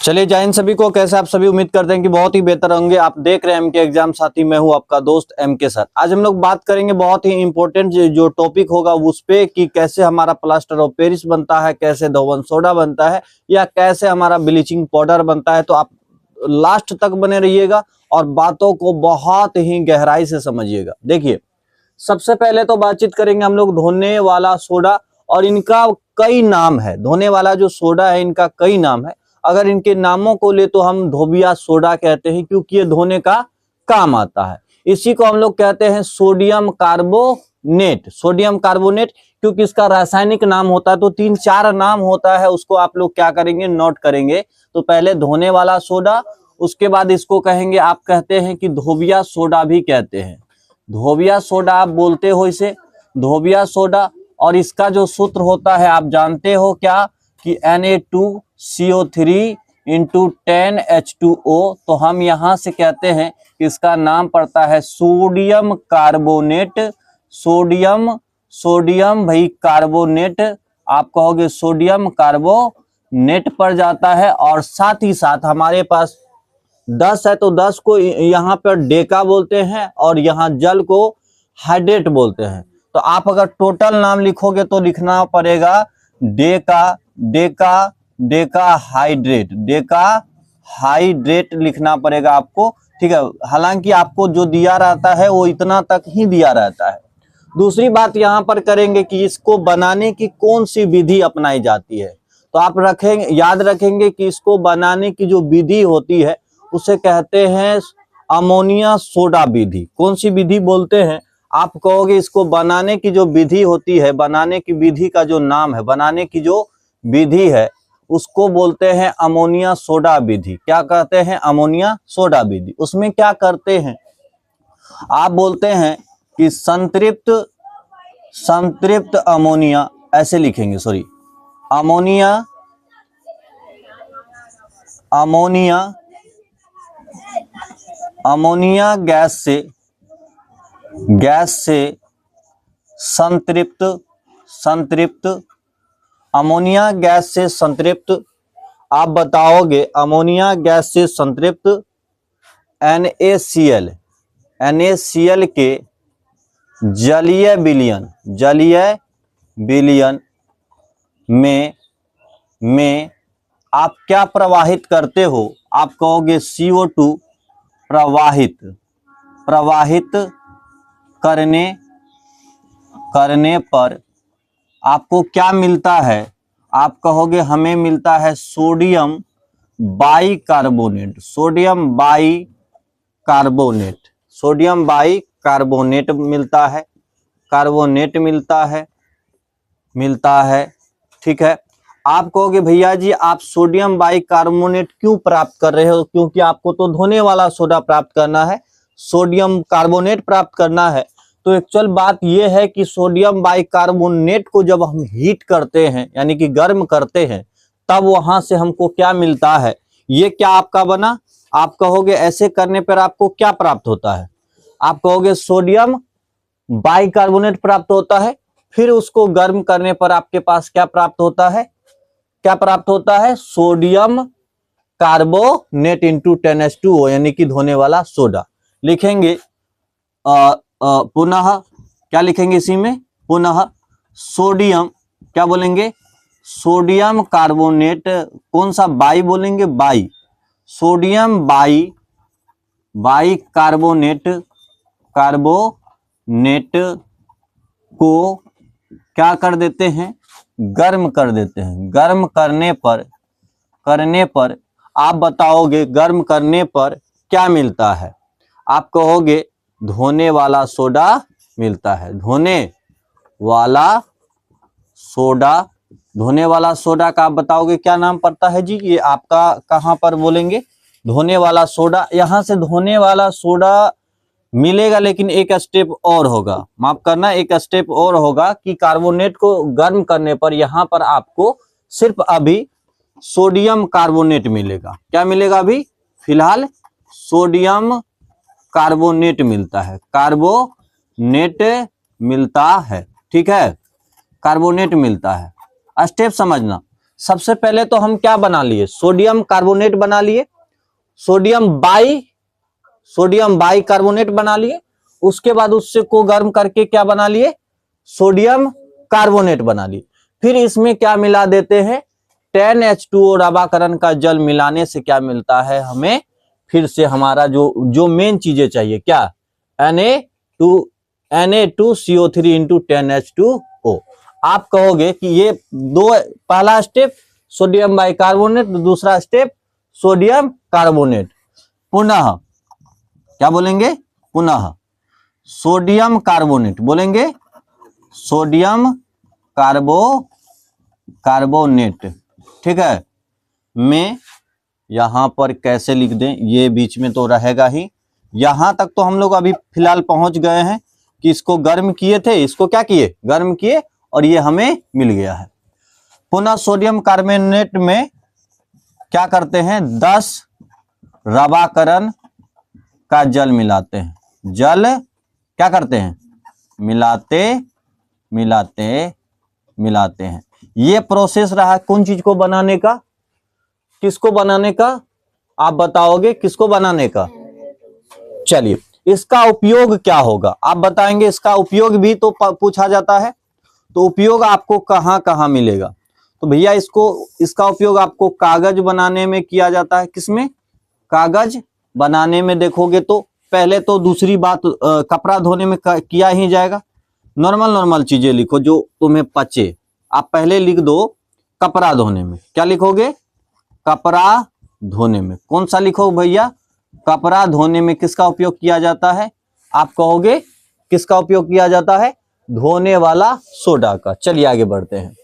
चलिए जय हिंद सभी को। कैसे आप सभी? उम्मीद करते हैं कि बहुत ही बेहतर होंगे। आप देख रहे हैं एमके एग्जाम साथी, मैं हूं आपका दोस्त एमके सर। आज हम लोग बात करेंगे बहुत ही इंपॉर्टेंट जो टॉपिक होगा उस पे कि कैसे हमारा प्लास्टर ऑफ पेरिस बनता है, कैसे धोवन सोडा बनता है, या कैसे हमारा ब्लीचिंग पाउडर बनता है। तो आप लास्ट तक बने रहिएगा और बातों को बहुत ही गहराई से समझिएगा। देखिए, सबसे पहले तो बातचीत करेंगे हम लोग धोने वाला सोडा, और इनका कई नाम है। धोने वाला जो सोडा है इनका कई नाम है। अगर इनके नामों को ले तो हम धोबिया सोडा कहते हैं, क्योंकि ये धोने का काम आता है। इसी को हम लोग कहते हैं सोडियम कार्बोनेट। सोडियम कार्बोनेट क्योंकि इसका रासायनिक नाम होता है, तो 3-4 नाम होता है, उसको आप लोग क्या करेंगे, नोट करेंगे। तो पहले धोने वाला सोडा, उसके बाद इसको कहेंगे, आप कहते हैं कि धोबिया सोडा भी कहते हैं। धोबिया सोडा आप बोलते हो इसे, धोबिया सोडा। और इसका जो सूत्र होता है आप जानते हो क्या, कि Na2CO3 इंटू 10H2O। तो हम यहाँ से कहते हैं कि इसका नाम पड़ता है सोडियम कार्बोनेट। सोडियम भाई कार्बोनेट, आप कहोगे सोडियम कार्बोनेट पड़ जाता है। और साथ ही साथ हमारे पास 10 है, तो 10 को यहाँ पर डेका बोलते हैं, और यहाँ जल को हाइड्रेट बोलते हैं। तो आप अगर टोटल नाम लिखोगे तो लिखना पड़ेगा डेका हाइड्रेट लिखना पड़ेगा आपको, ठीक है। हालांकि आपको जो दिया रहता है वो इतना तक ही दिया रहता है। दूसरी बात यहाँ पर करेंगे कि इसको बनाने की कौन सी विधि अपनाई जाती है। तो आप याद रखेंगे कि इसको बनाने की जो विधि होती है उसे कहते हैं अमोनिया सोडा विधि। कौन सी विधि बोलते हैं? आप कहोगे इसको बनाने की जो विधि होती है, बनाने की विधि का जो नाम है, बनाने की जो विधि है उसको बोलते हैं अमोनिया सोडा विधि। क्या कहते हैं? अमोनिया सोडा विधि। उसमें क्या करते हैं, आप बोलते हैं कि संतृप्त अमोनिया, ऐसे लिखेंगे, सॉरी, अमोनिया गैस से संतृप्त अमोनिया गैस से संतृप्त, आप बताओगे अमोनिया गैस से संतृप्त NaCl के जलीय विलयन में आप क्या प्रवाहित करते हो? आप कहोगे CO2 प्रवाहित करने पर आपको क्या मिलता है? आप कहोगे हमें मिलता है सोडियम बाइकार्बोनेट मिलता है, ठीक है। आप कहोगे भैया जी आप सोडियम बाइकार्बोनेट क्यों प्राप्त कर रहे हो? क्योंकि आपको तो धोने वाला सोडा प्राप्त करना है, सोडियम कार्बोनेट प्राप्त करना है। तो एक्चुअल बात यह है कि सोडियम बाइकार्बोनेट को जब हम हीट करते हैं, यानी कि गर्म करते हैं, तब वहां से हमको क्या मिलता है? ये क्या आपका बना? आप कहोगे ऐसे करने पर आपको क्या प्राप्त होता है? आप कहोगे सोडियम बाइकार्बोनेट प्राप्त होता है। फिर उसको गर्म करने पर आपके पास क्या प्राप्त होता है? सोडियम कार्बोनेट इंटू 10H2O, यानी कि धोने वाला सोडा। लिखेंगे पुनः, क्या लिखेंगे इसी में? पुनः सोडियम, क्या बोलेंगे? सोडियम कार्बोनेट, कौन सा बाई बोलेंगे? बाई। सोडियम बाई कार्बोनेट को क्या कर देते हैं? गर्म कर देते हैं। गर्म करने पर आप बताओगे गर्म करने पर क्या मिलता है? आप कहोगे धोने वाला सोडा मिलता है। धोने वाला सोडा का आप बताओगे क्या नाम पड़ता है जी? ये आपका कहां पर बोलेंगे? धोने वाला सोडा। यहां से धोने वाला सोडा मिलेगा, लेकिन एक स्टेप और होगा, माफ करना, एक स्टेप और होगा कि कार्बोनेट को गर्म करने पर यहां पर आपको सिर्फ अभी सोडियम कार्बोनेट मिलेगा। क्या मिलेगा? अभी फिलहाल सोडियम कार्बोनेट मिलता है, ठीक है, कार्बोनेट मिलता है। स्टेप समझना, सबसे पहले तो हम क्या बना लिए, सोडियम कार्बोनेट बना लिए, सोडियम बाई कार्बोनेट बना लिए। उसके बाद उससे को गर्म करके क्या बना लिए, सोडियम कार्बोनेट बना लिए। फिर इसमें क्या मिला देते हैं, 10H2O रवाकरण का जल मिलाने से क्या मिलता है हमें, फिर से हमारा जो मेन चीजें चाहिए, क्या, Na2CO3 इंटू 10H2O। आप कहोगे कि ये पहला स्टेप सोडियम बाइकार्बोनेट, दूसरा स्टेप सोडियम कार्बोनेट। पुनः क्या बोलेंगे, पुनः सोडियम कार्बोनेट बोलेंगे, सोडियम कार्बोनेट, ठीक है। में यहां पर कैसे लिख दें, ये बीच में तो रहेगा ही। यहां तक तो हम लोग अभी फिलहाल पहुंच गए हैं कि इसको गर्म किए थे, इसको क्या किए, गर्म किए, और ये हमें मिल गया है। पुनः सोडियम कार्बोनेट में क्या करते हैं, 10 रवाकरण का जल मिलाते हैं, जल क्या करते हैं, मिलाते हैं। ये प्रोसेस रहा कौन चीज को बनाने का, किसको बनाने का, आप बताओगे किसको बनाने का। चलिए, इसका उपयोग क्या होगा आप बताएंगे, इसका उपयोग भी तो पूछा जाता है, तो उपयोग आपको कहां कहां मिलेगा। तो भैया इसका उपयोग आपको कागज बनाने में किया जाता है, किसमें, कागज बनाने में। देखोगे तो पहले तो दूसरी बात कपड़ा धोने में किया ही जाएगा। नॉर्मल चीजें लिखो जो तुम्हें पचे। आप पहले लिख दो कपड़ा धोने में, क्या लिखोगे, कपड़ा धोने में। कौन सा लिखो भैया, कपड़ा धोने में किसका उपयोग किया जाता है, आप कहोगे किसका उपयोग किया जाता है, धोने वाला सोडा का। चलिए आगे बढ़ते हैं।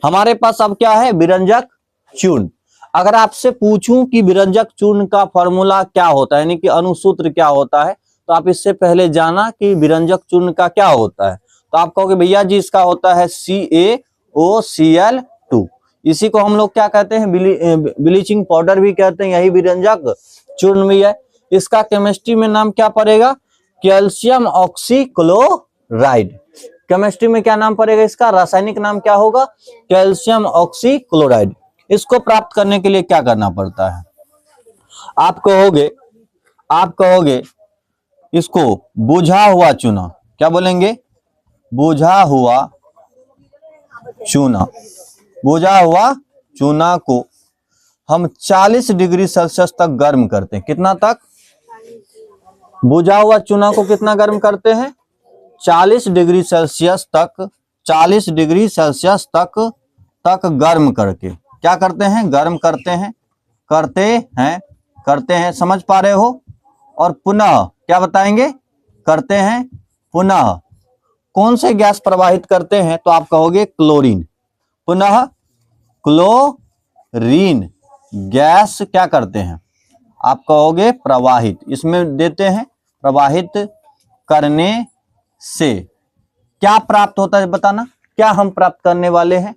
हमारे पास अब क्या है, विरंजक चूर्ण। अगर आपसे पूछूं कि विरंजक चूर्ण का फॉर्मूला क्या होता है, यानी कि अनुसूत्र क्या होता है, तो आप इससे पहले जाना कि विरंजक चूर्ण का क्या होता है। तो आप कहोगे भैया जी इसका होता है CaOCl2। इसी को हम लोग क्या कहते हैं, ब्लीचिंग पाउडर भी कहते हैं, यही विरंजक चूर्ण भी है। इसका केमिस्ट्री में नाम क्या पड़ेगा, कैल्शियम ऑक्सीक्लोराइड। केमिस्ट्री में क्या नाम पड़ेगा इसका, रासायनिक नाम क्या होगा, कैल्शियम ऑक्सीक्लोराइड। इसको प्राप्त करने के लिए क्या करना पड़ता है, आप कहोगे इसको बुझा हुआ चूना, क्या बोलेंगे, बुझा हुआ चूना को हम 40 डिग्री सेल्सियस तक गर्म करते हैं। कितना तक, बुझा हुआ चूना को कितना गर्म करते हैं, 40 डिग्री सेल्सियस तक गर्म करके क्या करते हैं, गर्म करते हैं, समझ पा रहे हो। और पुनः क्या बताएंगे, करते हैं पुनः कौन से गैस प्रवाहित करते हैं, तो आप कहोगे क्लोरीन। पुनः क्लोरीन गैस क्या करते हैं, आप कहोगे प्रवाहित। इसमें देते हैं प्रवाहित करने से क्या प्राप्त होता है, बताना क्या हम प्राप्त करने वाले हैं।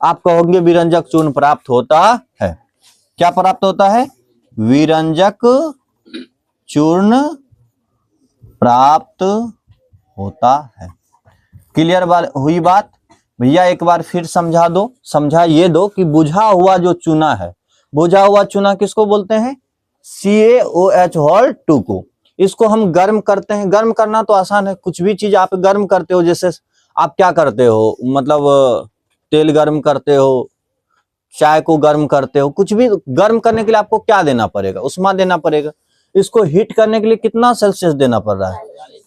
आप कहोगे विरंजक चूर्ण प्राप्त होता है। क्या प्राप्त होता है, विरंजक चूर्ण प्राप्त होता है। क्लियर हुई बात भैया, एक बार फिर समझा ये दो कि बुझा हुआ जो चूना है, बुझा हुआ चूना किसको बोलते हैं, CaOH2 को। इसको हम गर्म करते हैं। गर्म करना तो आसान है, कुछ भी चीज आप गर्म करते हो, जैसे आप क्या करते हो, मतलब तेल गर्म करते हो, चाय को गर्म करते हो, कुछ भी गर्म करने के लिए आपको क्या देना पड़ेगा, उष्मा देना पड़ेगा। इसको हीट करने के लिए कितना सेल्सियस देना पड़ रहा है,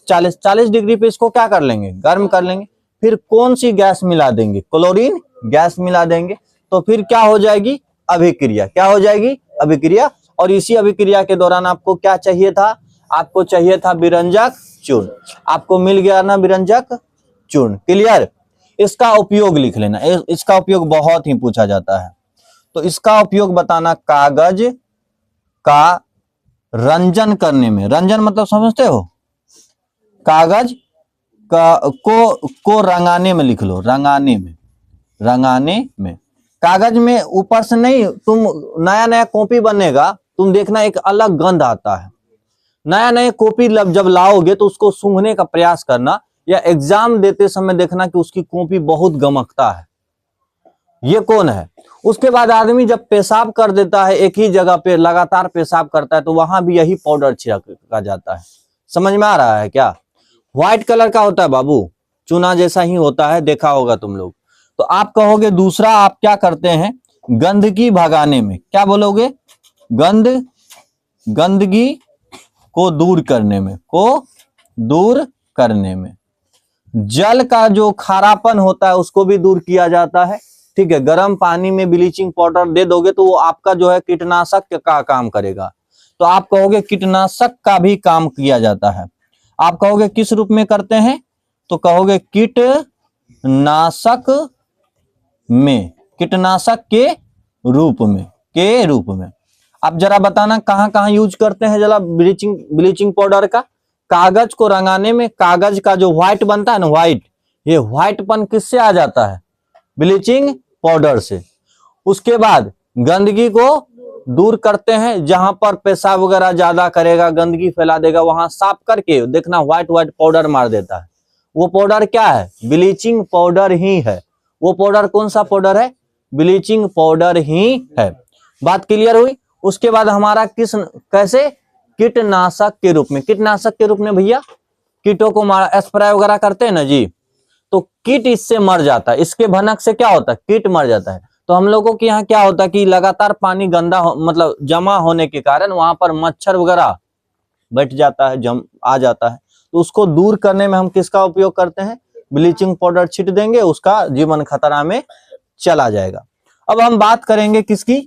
40 डिग्री पे इसको क्या कर लेंगे, गर्म कर लेंगे। फिर कौन सी गैस मिला देंगे, क्लोरीन गैस मिला देंगे। तो फिर क्या हो जाएगी, अभिक्रिया। क्या हो जाएगी, अभिक्रिया। और इसी अभिक्रिया के दौरान आपको क्या चाहिए था, आपको चाहिए था विरंजक चूर्ण। आपको मिल गया ना विरंजक चूर्ण। क्लियर। इसका उपयोग लिख लेना, इसका उपयोग बहुत ही पूछा जाता है। तो इसका उपयोग बताना, कागज का रंजन करने में। रंजन मतलब समझते हो, कागज को रंगाने में लिख लो, रंगाने में। कागज में ऊपर से नहीं, तुम नया कॉपी बनेगा, तुम देखना एक अलग गंध आता है। नया कॉपी जब लाओगे तो उसको सूंघने का प्रयास करना, या एग्जाम देते समय देखना कि उसकी कॉपी बहुत गमकता है। ये कौन है। उसके बाद आदमी जब पेशाब कर देता है, एक ही जगह पे लगातार पेशाब करता है, तो वहां भी यही पाउडर छिड़का जाता है। समझ में आ रहा है क्या। व्हाइट कलर का होता है बाबू, चूना जैसा ही होता है, देखा होगा तुम लोग। तो आप कहोगे दूसरा आप क्या करते हैं गंदगी भगाने में, क्या बोलोगे, गंदगी को दूर करने में, जल का जो खारापन होता है उसको भी दूर किया जाता है। ठीक है, गर्म पानी में ब्लीचिंग पाउडर दे दोगे तो वो आपका जो है कीटनाशक का काम करेगा। तो आप कहोगे कीटनाशक का भी काम किया जाता है। आप कहोगे किस रूप में करते हैं, तो कहोगे कीटनाशक के रूप में। आप जरा बताना कहां कहां यूज करते हैं जरा ब्लीचिंग पाउडर का। कागज को रंगाने में, कागज का जो व्हाइट बनता है ना, व्हाइट, ये व्हाइटपन किससे आ जाता है, ब्लीचिंग पाउडर से। उसके बाद गंदगी को दूर करते हैं, जहां पर पेशाब वगैरह ज्यादा करेगा, गंदगी फैला देगा, वहां साफ करके देखना व्हाइट पाउडर मार देता है। वो पाउडर क्या है, ब्लीचिंग पाउडर ही है। वो पाउडर कौन सा पाउडर है, ब्लीचिंग पाउडर ही है। बात क्लियर हुई। उसके बाद हमारा कैसे, कीटनाशक के रूप में भैया, कीटों को मार स्प्रे वगैरह करते हैं ना जी, तो कीट इससे मर जाता है, इसके भनक से क्या होता है, कीट मर जाता है। तो हम लोगों के यहाँ क्या होता है कि लगातार पानी गंदा मतलब जमा होने के कारण वहां पर मच्छर वगैरह बैठ जाता है, आ जाता है। तो उसको दूर करने में हम किसका उपयोग करते हैं, ब्लीचिंग पाउडर छिट देंगे, उसका जीवन खतरा में चला जाएगा। अब हम बात करेंगे किसकी,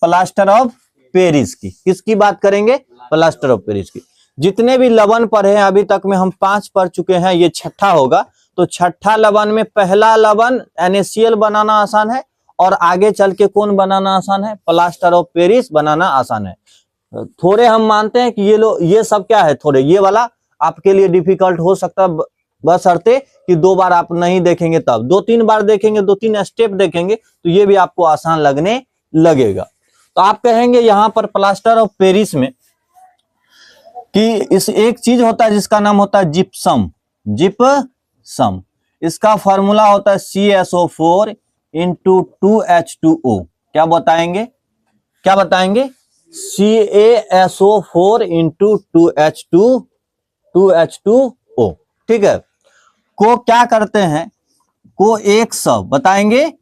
प्लास्टर ऑफ पेरिस की। किसकी बात करेंगे, प्लास्टर ऑफ पेरिस की। जितने भी लवण पढ़े हैं अभी तक में, हम 5 पढ़ चुके हैं, ये छठा होगा। तो छठा लवण में पहला लवण NaCl बनाना आसान है, और आगे चल के कौन बनाना आसान है, प्लास्टर ऑफ पेरिस बनाना आसान है। थोड़े हम मानते हैं कि ये सब क्या है, थोड़े ये वाला आपके लिए डिफिकल्ट हो सकता है, बशर्ते कि 2 बार आप नहीं देखेंगे, तब 2-3 बार देखेंगे, 2-3 स्टेप देखेंगे तो ये भी आपको आसान लगने लगेगा। तो आप कहेंगे यहां पर प्लास्टर ऑफ पेरिस में कि इस एक चीज होता है जिसका नाम होता है जिप्सम। इसका फॉर्मूला होता है CaSO4 × 2H2O। क्या बताएंगे, CaSO4 × 2H2O। ठीक है, को क्या करते हैं, को 100 बताएंगे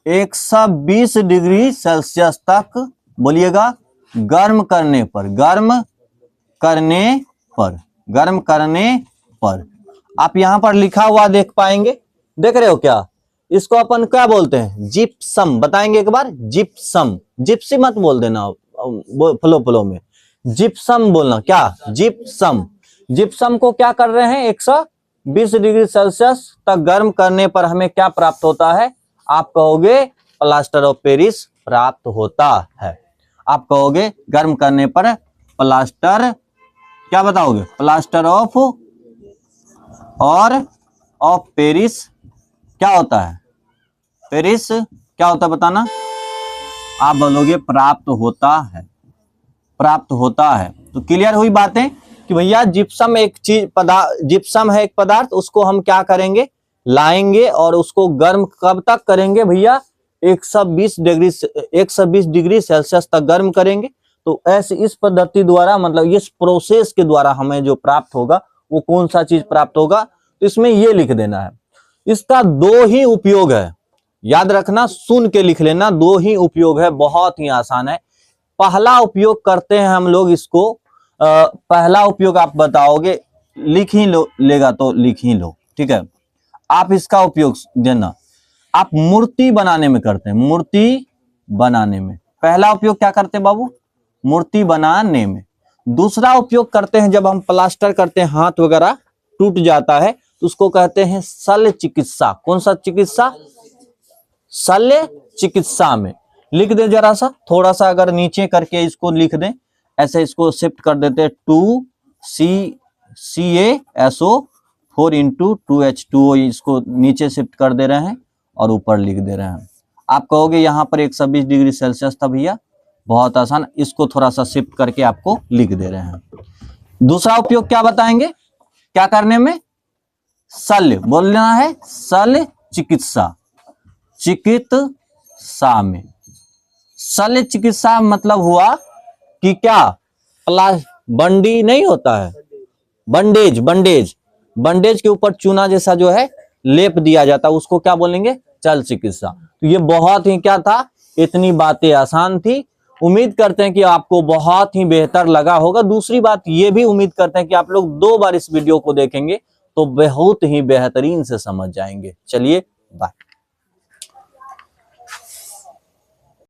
120 डिग्री सेल्सियस तक, बोलिएगा, गर्म करने पर आप यहां पर लिखा हुआ देख पाएंगे, देख रहे हो क्या, इसको अपन क्या बोलते हैं, जिप्सम। बताएंगे एक बार, जिप्सी मत बोल देना फ्लो में, जिप्सम बोलना। क्या, जिप्सम को क्या कर रहे हैं, 120 डिग्री सेल्सियस तक गर्म करने पर हमें क्या प्राप्त होता है, आप कहोगे प्लास्टर ऑफ पेरिस प्राप्त होता है। आप कहोगे गर्म करने पर प्लास्टर, क्या बताओगे, प्लास्टर ऑफ पेरिस क्या होता है, पेरिस क्या होता है बताना, आप बोलोगे प्राप्त होता है। तो क्लियर हुई बातें कि भैया जिप्सम जिप्सम है एक पदार्थ, उसको हम क्या करेंगे, लाएंगे और उसको गर्म कब तक करेंगे भैया, 120 डिग्री सेल्सियस तक गर्म करेंगे। तो ऐसे इस पद्धति द्वारा, मतलब इस प्रोसेस के द्वारा हमें जो प्राप्त होगा वो कौन सा चीज प्राप्त होगा, तो इसमें ये लिख देना है। इसका 2 ही उपयोग है, याद रखना, सुन के लिख लेना, 2 ही उपयोग है, बहुत ही आसान है। पहला उपयोग करते हैं हम लोग इसको, पहला उपयोग आप बताओगे, लिख ही लो लेगा तो लिख ही लो, ठीक है। आप इसका उपयोग देना, आप मूर्ति बनाने में करते हैं, मूर्ति बनाने में पहला उपयोग क्या करते हैं बाबू, मूर्ति बनाने में। दूसरा उपयोग करते हैं जब हम प्लास्टर करते हैं, हाथ वगैरह टूट जाता है तो उसको कहते हैं शल्य चिकित्सा। कौन सा चिकित्सा, शल्य चिकित्सा में। लिख दे जरा सा, थोड़ा सा अगर नीचे करके इसको लिख दें, ऐसे इसको शिफ्ट कर देते हैं, 2CaSO4 × 2H2O, इसको नीचे शिफ्ट कर दे रहे हैं और ऊपर लिख दे रहे हैं। आप कहोगे यहाँ पर 120 डिग्री सेल्सियस था भैया, बहुत आसान, इसको थोड़ा सा शिफ्ट करके आपको लिख दे रहे हैं। दूसरा उपयोग क्या बताएंगे, क्या करने में, शल्य बोलना है, शल्य चिकित्सा, चिकित्सा में। शल्य चिकित्सा मतलब हुआ कि क्या बंडी नहीं होता है, बंडेज, बंडेज के ऊपर चूना जैसा जो है लेप दिया जाता है, उसको क्या बोलेंगे, शल्य चिकित्सा। तो ये बहुत ही क्या था, इतनी बातें आसान थी। उम्मीद करते हैं कि आपको बहुत ही बेहतर लगा होगा। दूसरी बात ये भी उम्मीद करते हैं कि आप लोग 2 बार इस वीडियो को देखेंगे तो बहुत ही बेहतरीन से समझ जाएंगे। चलिए बाय।